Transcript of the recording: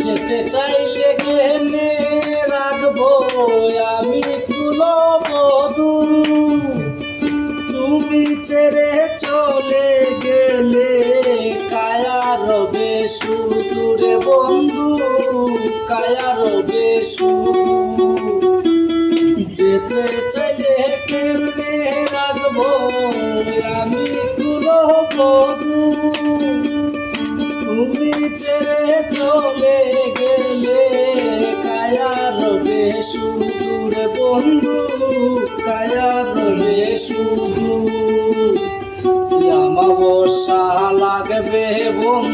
যেতে চাইলে কেনে রাখবো আমি কুলবধূ, তুমি ছেড়ে চলে গেলে কায়া রবে শুধু রে বন্ধু, কায়া রবে শুধু। যেতে চাইলে কেমনে রাখবো আমি কুলবধূ, তুমি ছেড়ে চলে গেলে কায়া রবে শুধু রে বন্ধু, কায়া রবে শুধু। অমাবস্যা লাগবে বন্ধু